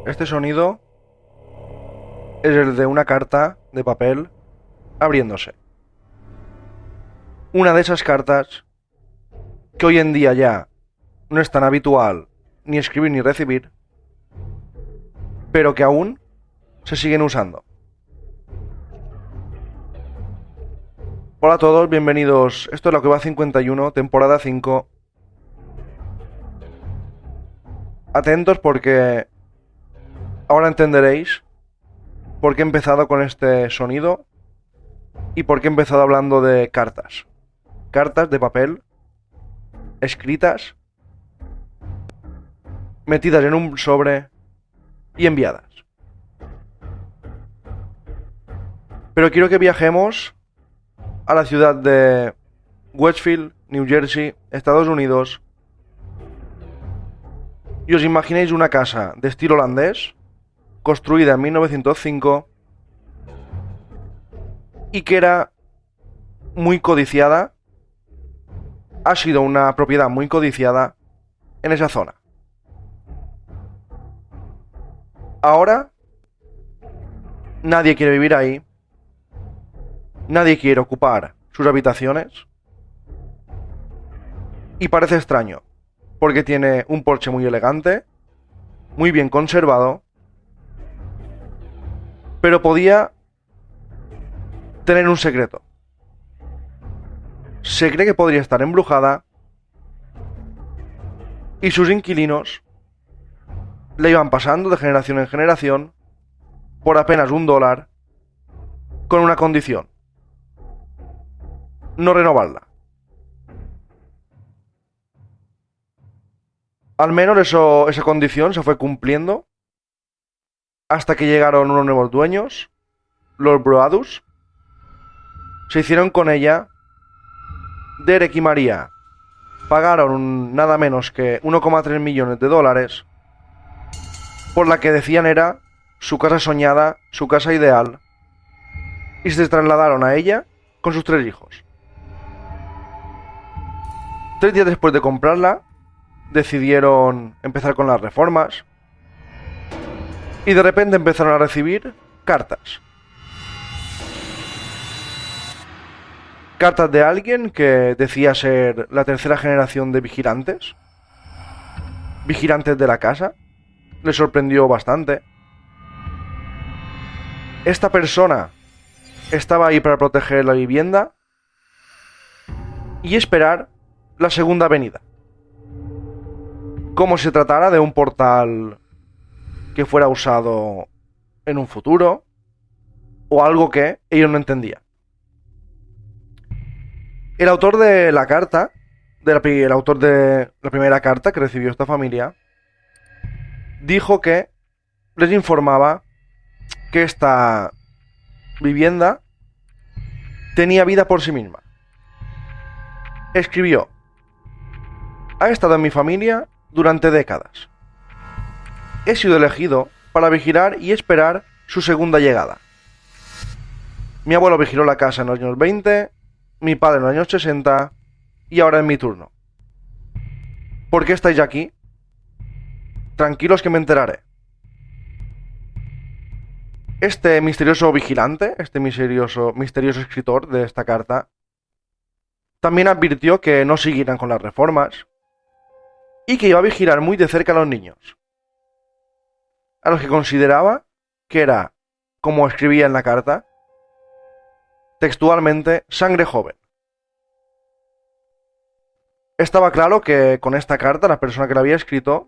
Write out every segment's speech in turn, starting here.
Este sonido es el de una carta de papel abriéndose. Una de esas cartas que hoy en día ya no es tan habitual ni escribir ni recibir, pero que aún se siguen usando. Hola a todos, bienvenidos. Esto es Lo que va 51, temporada 5. Atentos porque ahora entenderéis por qué he empezado con este sonido y por qué he empezado hablando de cartas. Cartas de papel, escritas, metidas en un sobre y enviadas. Pero quiero que viajemos a la ciudad de Westfield, New Jersey, Estados Unidos, y os imaginéis una casa de estilo holandés, construida en 1905, y que era muy codiciada, ha sido una propiedad muy codiciada en esa zona. Ahora, nadie quiere vivir ahí, nadie quiere ocupar sus habitaciones, y parece extraño, porque tiene un porche muy elegante, muy bien conservado, pero podía tener un secreto. Se cree que podría estar embrujada y sus inquilinos le iban pasando de generación en generación por apenas $1 con una condición: no renovarla. Al menos esa condición se fue cumpliendo hasta que llegaron unos nuevos dueños, los Broadus. Se hicieron con ella. Derek y María pagaron nada menos que $1,3 millones por la que decían era su casa soñada, su casa ideal, y se trasladaron a ella con sus 3 hijos. 3 días después de comprarla, decidieron empezar con las reformas y de repente empezaron a recibir cartas. Cartas de alguien que decía ser la tercera generación de vigilantes de la casa. Les sorprendió bastante. Esta persona estaba ahí para proteger la vivienda y esperar la segunda venida. Como si se tratara de un portal que fuera usado en un futuro o algo que ellos no entendían. El autor de la carta, el autor de la primera carta que recibió esta familia, dijo que les informaba que esta vivienda tenía vida por sí misma. Escribió: ha estado en mi familia durante décadas. He sido elegido para vigilar y esperar su segunda llegada. Mi abuelo vigiló la casa en los años 20, mi padre en los años 60 y ahora es mi turno. ¿Por qué estáis aquí? Tranquilos que me enteraré. Este misterioso vigilante, este misterioso escritor de esta carta, también advirtió que no siguieran con las reformas y que iba a vigilar muy de cerca a los niños, a los que consideraba que era, como escribía en la carta, textualmente, sangre joven. Estaba claro que con esta carta la persona que la había escrito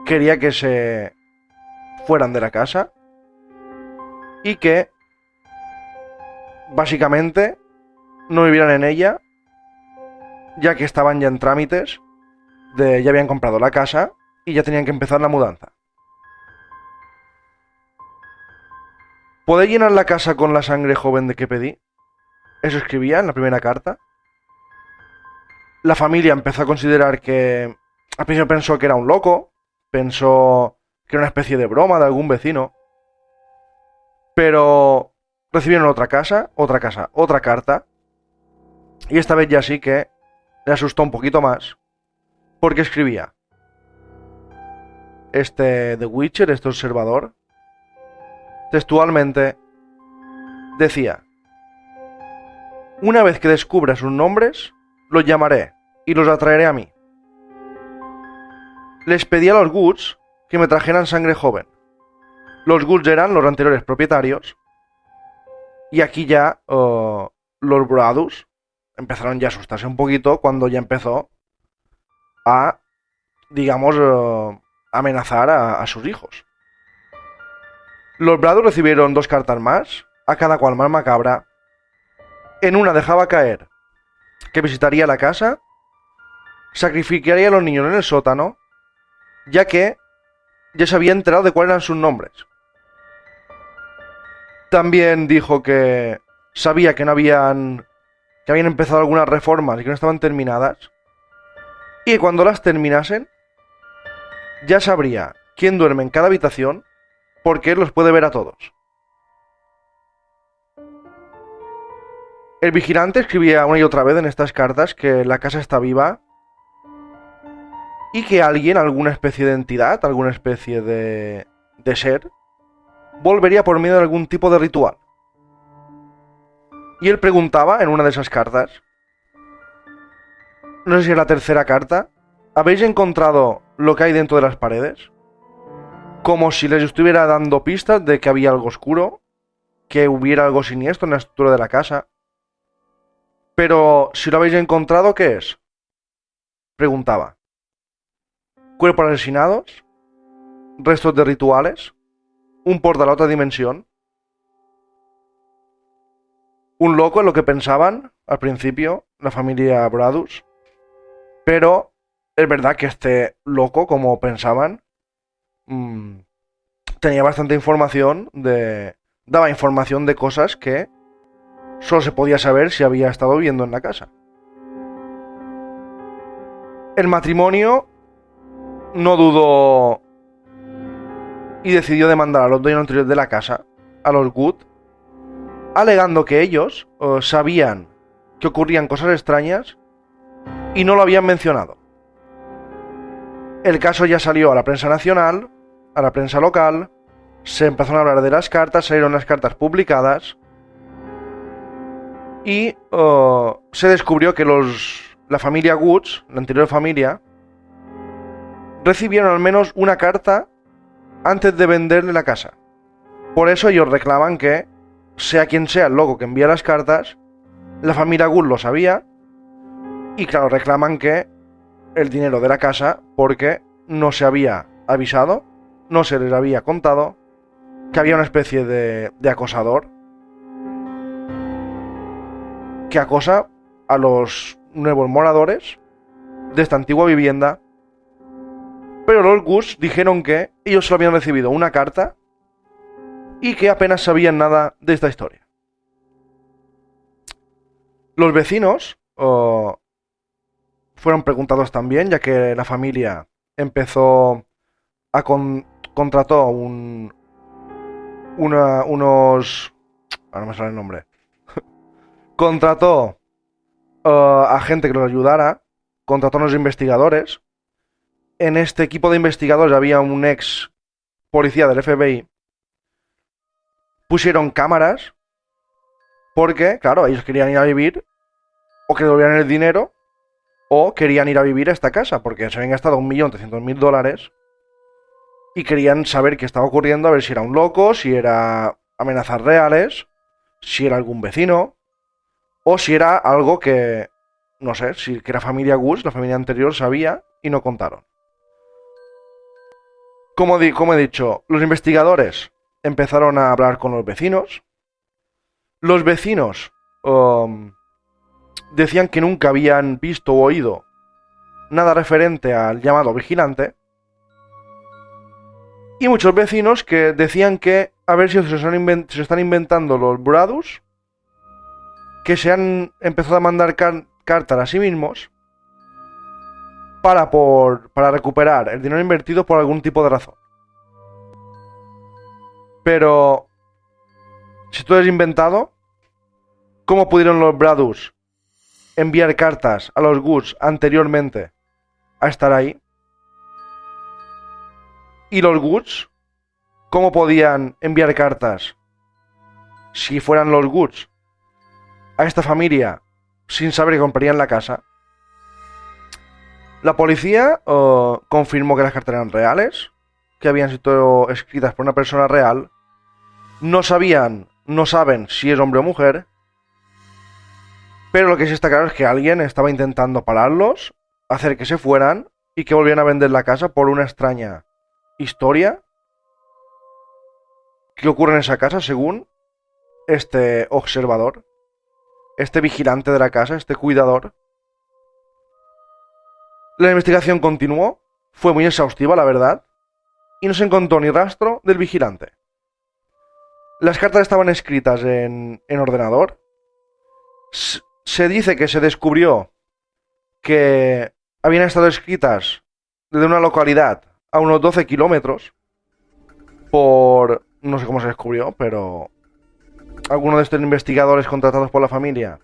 quería que se fueran de la casa y que básicamente no vivieran en ella, ya que estaban ya en trámites ya habían comprado la casa y ya tenían que empezar la mudanza. ¿Podéis llenar la casa con la sangre joven de que pedí? Eso escribía en la primera carta. La familia empezó a considerar que... Al principio pensó que era un loco, pensó que era una especie de broma de algún vecino, pero recibieron otra carta, y esta vez ya sí que le asustó un poquito más, porque escribía: The Witcher, este observador, textualmente decía: una vez que descubra sus nombres, los llamaré y los atraeré a mí. Les pedí a los Woods que me trajeran sangre joven. Los Woods eran los anteriores propietarios. Y aquí ya los Brothers empezaron ya a asustarse un poquito cuando ya empezó a, digamos, amenazar a sus hijos. Los Brothers recibieron 2 cartas más, a cada cual más macabra. En una dejaba caer que visitaría la casa, sacrificaría a los niños en el sótano, ya que ya se había enterado de cuáles eran sus nombres. También dijo que sabía que habían empezado algunas reformas y que no estaban terminadas, y que cuando las terminasen ya sabría quién duerme en cada habitación, porque él los puede ver a todos. El vigilante escribía una y otra vez en estas cartas que la casa está viva y que alguien, alguna especie de entidad, alguna especie de ser, volvería por medio de algún tipo de ritual. Y él preguntaba en una de esas cartas, no sé si es la tercera carta, ¿habéis encontrado lo que hay dentro de las paredes? Como si les estuviera dando pistas de que había algo oscuro, que hubiera algo siniestro en la estructura de la casa. Pero si lo habéis encontrado, ¿qué es? Preguntaba. ¿Cuerpos asesinados? ¿Restos de rituales? ¿Un portal a otra dimensión? Un loco en lo que pensaban al principio la familia Bradus. Pero es verdad que este loco, como pensaban, tenía bastante información daba información de cosas que solo se podía saber si había estado viviendo en la casa. El matrimonio no dudó y decidió demandar a los dueños anteriores de la casa, a los Wood, alegando que ellos sabían que ocurrían cosas extrañas y no lo habían mencionado. El caso ya salió a la prensa nacional, a la prensa local, se empezaron a hablar de las cartas, salieron las cartas publicadas y se descubrió que la familia Woods, la anterior familia, recibieron al menos una carta antes de venderle la casa. Por eso ellos reclaman que, sea quien sea el loco que envía las cartas, la familia Wood lo sabía y claro, reclaman que el dinero de la casa porque no se había avisado, no se les había contado que había una especie de acosador que acosa a los nuevos moradores de esta antigua vivienda. Pero los Gus dijeron que ellos solo habían recibido una carta y que apenas sabían nada de esta historia. Los vecinos fueron preguntados también, ya que la familia empezó a contrató unos... ahora me sale el nombre. Contrató a gente que los ayudara, contrató a unos investigadores. En este equipo de investigadores había un ex policía del FBI. Pusieron cámaras porque, claro, ellos querían ir a vivir o que devolvieran el dinero o querían ir a vivir a esta casa porque se habían gastado $1.300.000 y querían saber qué estaba ocurriendo, a ver si era un loco, si era amenazas reales, si era algún vecino o si era algo que, no sé, si que la familia Gus, la familia anterior, sabía y no contaron. Como he dicho, los investigadores empezaron a hablar con los vecinos. Los vecinos decían que nunca habían visto o oído nada referente al llamado vigilante. Y muchos vecinos que decían que a ver si se están inventando los Bradus, que se han empezado a mandar cartas a sí mismos para recuperar el dinero invertido por algún tipo de razón. Pero si tú eres inventado, ¿cómo pudieron los Bradus enviar cartas a los Gus anteriormente a estar ahí? ¿Y los Woods? ¿Cómo podían enviar cartas si fueran los Woods a esta familia sin saber que comprarían la casa? La policía confirmó que las cartas eran reales, que habían sido escritas por una persona real. No saben si es hombre o mujer, pero lo que sí está claro es que alguien estaba intentando pararlos, hacer que se fueran y que volvieran a vender la casa por una extraña historia que ocurre en esa casa, según este observador, este vigilante de la casa, este cuidador. La investigación continuó, fue muy exhaustiva, la verdad, y no se encontró ni rastro del vigilante. Las cartas estaban escritas en ordenador. Se dice que se descubrió que habían estado escritas desde una localidad a unos 12 kilómetros por... no sé cómo se descubrió, pero alguno de estos investigadores contratados por la familia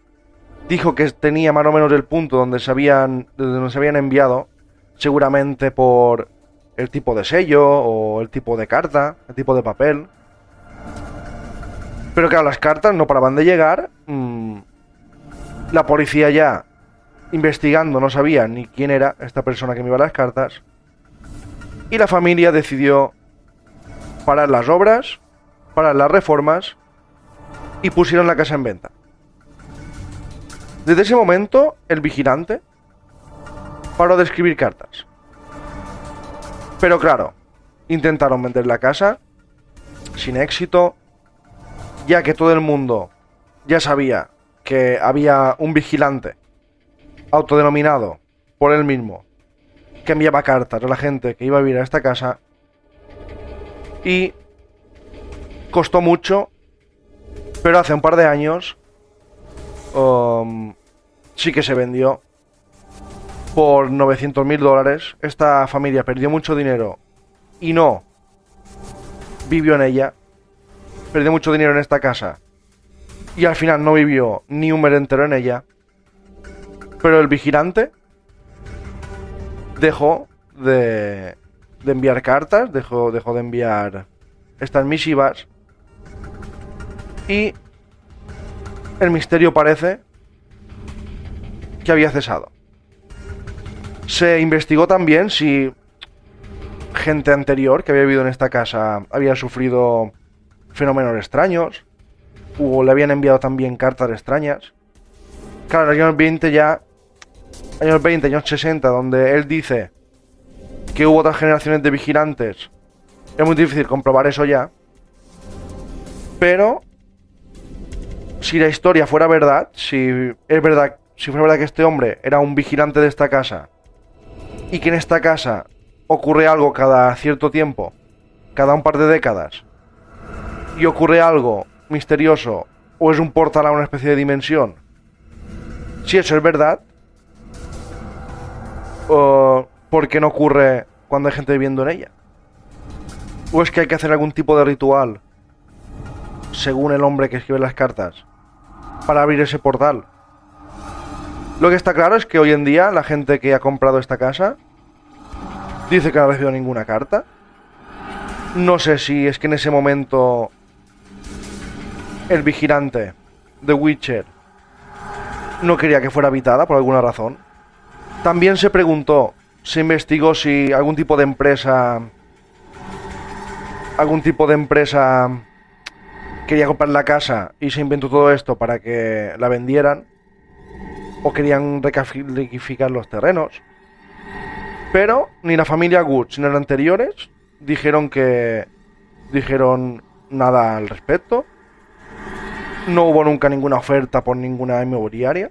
dijo que tenía más o menos el punto donde se habían enviado, seguramente por el tipo de sello o el tipo de carta, el tipo de papel. Pero claro, las cartas no paraban de llegar. La policía ya investigando no sabía ni quién era esta persona que enviaba las cartas. Y la familia decidió parar las obras, parar las reformas y pusieron la casa en venta. Desde ese momento, el vigilante paró de escribir cartas. Pero claro, intentaron vender la casa sin éxito, ya que todo el mundo ya sabía que había un vigilante autodenominado por él mismo que enviaba cartas a la gente que iba a vivir a esta casa, y costó mucho, pero hace un par de años sí que se vendió por $900.000. Esta familia perdió mucho dinero y no vivió en ella. Perdió mucho dinero en esta casa y al final no vivió ni un mes entero en ella. Pero el vigilante dejó de enviar cartas, dejó de enviar estas misivas, y el misterio parece que había cesado. Se investigó también si gente anterior que había vivido en esta casa había sufrido fenómenos extraños o le habían enviado también cartas extrañas. Claro, en los años 20 ya, años 60, donde él dice que hubo otras generaciones de vigilantes, es muy difícil comprobar eso ya. Pero si la historia fuera verdad, si fuera verdad que este hombre era un vigilante de esta casa y que en esta casa ocurre algo cada cierto tiempo, cada un par de décadas, y ocurre algo misterioso o es un portal a una especie de dimensión, si eso es verdad, ¿por qué no ocurre cuando hay gente viviendo en ella? ¿O es que hay que hacer algún tipo de ritual, según el hombre que escribe las cartas, para abrir ese portal? Lo que está claro es que hoy en día la gente que ha comprado esta casa dice que no ha recibido ninguna carta. No sé si es que en ese momento el vigilante de Witcher no quería que fuera habitada por alguna razón. También se preguntó, se investigó si algún tipo de empresa quería comprar la casa y se inventó todo esto para que la vendieran, o querían recalificar los terrenos. Pero ni la familia Woods ni los anteriores dijeron nada al respecto. No hubo nunca ninguna oferta por ninguna inmobiliaria.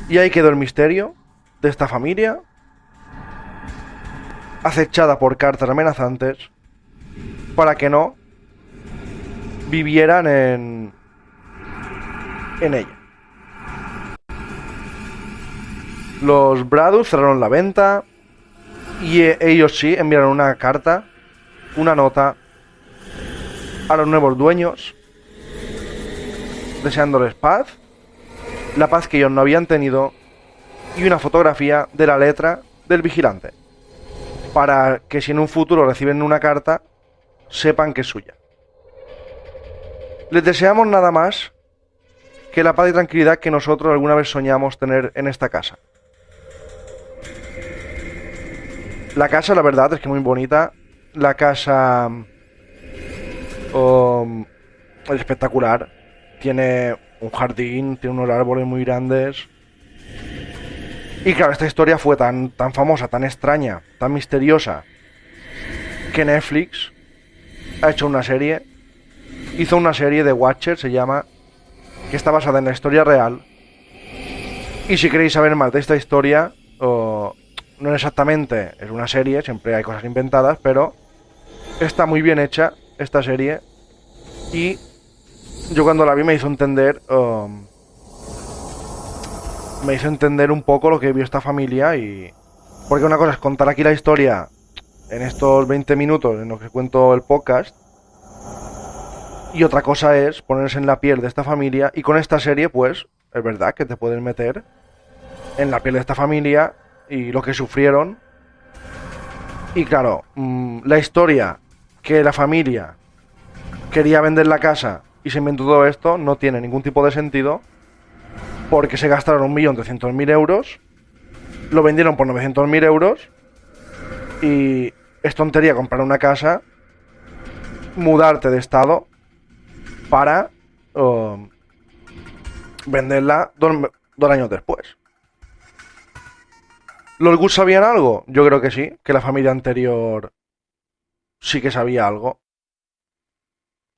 Y ahí quedó el misterio de esta familia, acechada por cartas amenazantes para que no vivieran en ella. Los Bradus cerraron la venta y ellos sí enviaron una carta, una nota a los nuevos dueños, deseándoles paz, la paz que ellos no habían tenido, y una fotografía de la letra del vigilante. para que si en un futuro reciben una carta, sepan que es suya. Les deseamos nada más que la paz y tranquilidad que nosotros alguna vez soñamos tener en esta casa. La casa, la verdad, es que muy bonita. La casa es espectacular. Tiene un jardín, tiene unos árboles muy grandes. Y claro, esta historia fue tan famosa, tan extraña, tan misteriosa, que Netflix ha hecho una serie. Hizo una serie de Watcher, se llama, que está basada en la historia real. Y si queréis saber más de esta historia, no exactamente es una serie, siempre hay cosas inventadas, pero está muy bien hecha esta serie. Y yo cuando la vi me hizo entender un poco lo que vio esta familia. Y porque una cosa es contar aquí la historia en estos 20 minutos en los que cuento el podcast, y otra cosa es ponerse en la piel de esta familia. Y con esta serie pues es verdad que te puedes meter en la piel de esta familia y lo que sufrieron. Y claro, la historia que la familia quería vender la casa y se inventó todo esto no tiene ningún tipo de sentido, porque se gastaron 1.300.000 euros, lo vendieron por 900.000 euros, y es tontería comprar una casa, mudarte de estado para venderla 2 años después. ¿Los Gus sabían algo? Yo creo que sí, que la familia anterior sí que sabía algo.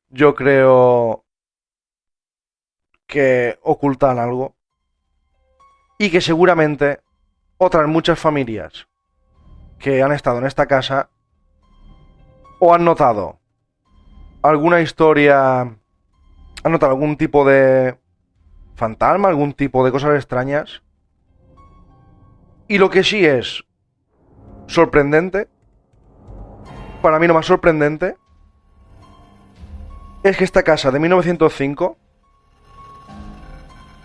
Yo creo que ocultan algo. Y que seguramente otras muchas familias que han estado en esta casa o han notado alguna historia, han notado algún tipo de fantasma, algún tipo de cosas extrañas. Y lo que sí es sorprendente, para mí lo más sorprendente, es que esta casa de 1905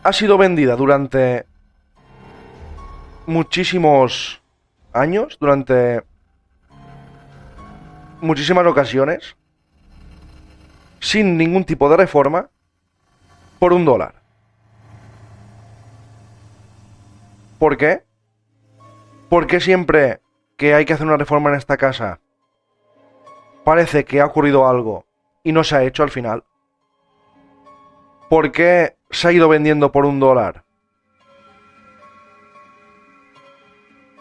ha sido vendida durante muchísimos años, durante muchísimas ocasiones, sin ningún tipo de reforma, por $1. ¿Por qué? Porque siempre que hay que hacer una reforma en esta casa parece que ha ocurrido algo y no se ha hecho al final. ¿Por qué se ha ido vendiendo por $1?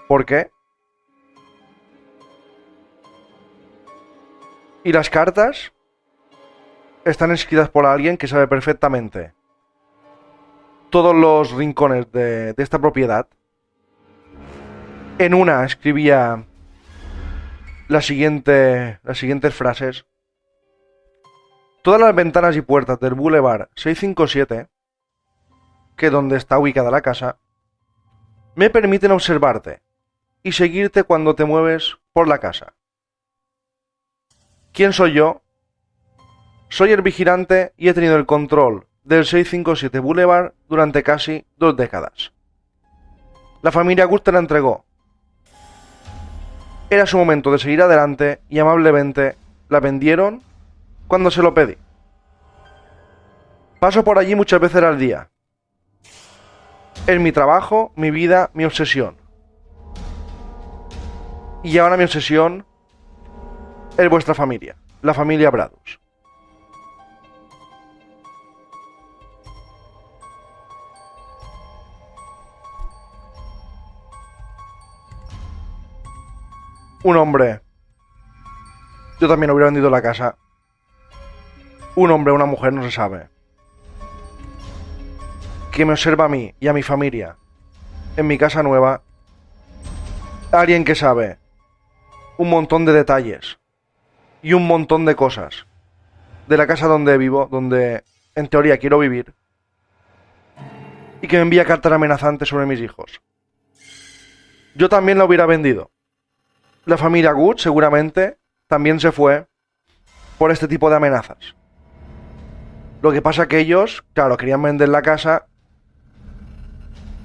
¿Por qué? Y las cartas están escritas por alguien que sabe perfectamente todos los rincones de esta propiedad. En una escribía las siguientes frases: todas las ventanas y puertas del Boulevard 657, que es donde está ubicada la casa, me permiten observarte y seguirte cuando te mueves por la casa. ¿Quién soy yo? Soy el vigilante y he tenido el control del 657 Boulevard durante casi 2 décadas. La familia Gus te la entregó. Era su momento de seguir adelante y amablemente la vendieron cuando se lo pedí. Paso por allí muchas veces al día. Es mi trabajo, mi vida, mi obsesión. Y ahora mi obsesión es vuestra familia, la familia Bradus. Un hombre. Yo también hubiera vendido la casa. Un hombre o una mujer, no se sabe, que me observa a mí y a mi familia en mi casa nueva. Alguien que sabe un montón de detalles y un montón de cosas de la casa donde vivo, donde en teoría quiero vivir, y que me envía cartas amenazantes sobre mis hijos. Yo también la hubiera vendido. La familia Good seguramente también se fue por este tipo de amenazas. Lo que pasa que ellos, claro, querían vender la casa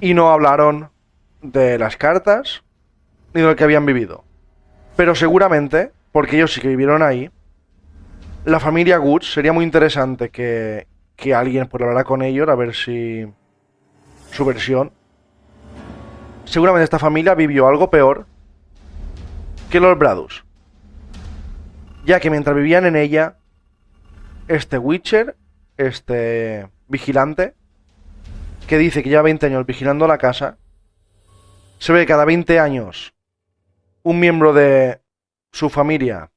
y no hablaron de las cartas ni de lo que habían vivido. Pero seguramente, porque ellos sí que vivieron ahí, la familia Goods sería muy interesante que alguien pues hablara con ellos a ver si su versión. Seguramente esta familia vivió algo peor que los Bradus, ya que mientras vivían en ella, este Witcher, este vigilante, que dice que lleva 20 años vigilando la casa, se ve que cada 20 años un miembro de su familia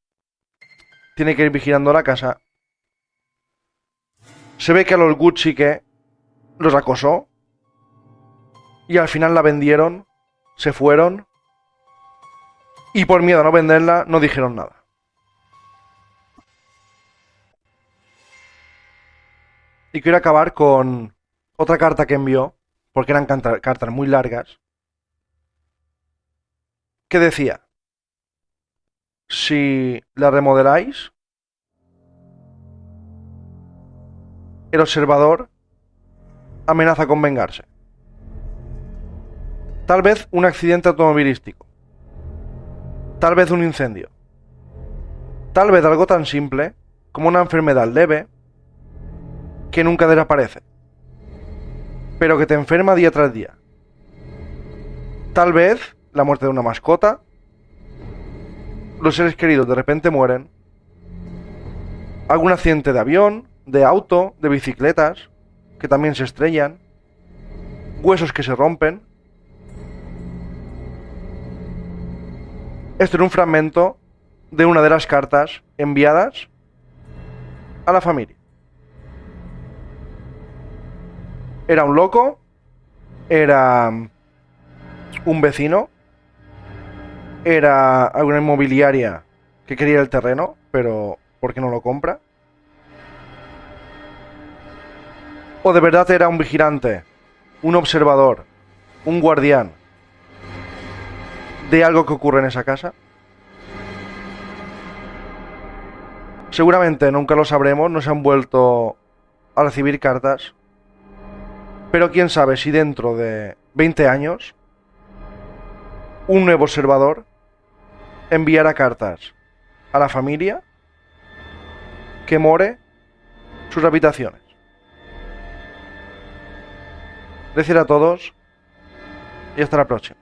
tiene que ir vigilando la casa. Se ve que a los Gucci que los acosó y al final la vendieron, se fueron y por miedo a no venderla no dijeron nada. Y quiero acabar con otra carta que envió, porque eran cartas muy largas, que decía: si la remodeláis, el observador amenaza con vengarse. Tal vez un accidente automovilístico. Tal vez un incendio. Tal vez algo tan simple como una enfermedad leve que nunca desaparece, pero que te enferma día tras día. Tal vez la muerte de una mascota. Los seres queridos de repente mueren. Algún accidente de avión, de auto, de bicicletas, que también se estrellan. Huesos que se rompen. Esto era un fragmento de una de las cartas enviadas a la familia. Era un loco, era un vecino, era alguna inmobiliaria que quería el terreno, pero ¿por qué no lo compra? O de verdad era un vigilante, un observador, un guardián de algo que ocurre en esa casa. Seguramente nunca lo sabremos, no se han vuelto a recibir cartas. Pero quién sabe si dentro de 20 años un nuevo observador enviará cartas a la familia que more sus habitaciones. Gracias a todos y hasta la próxima.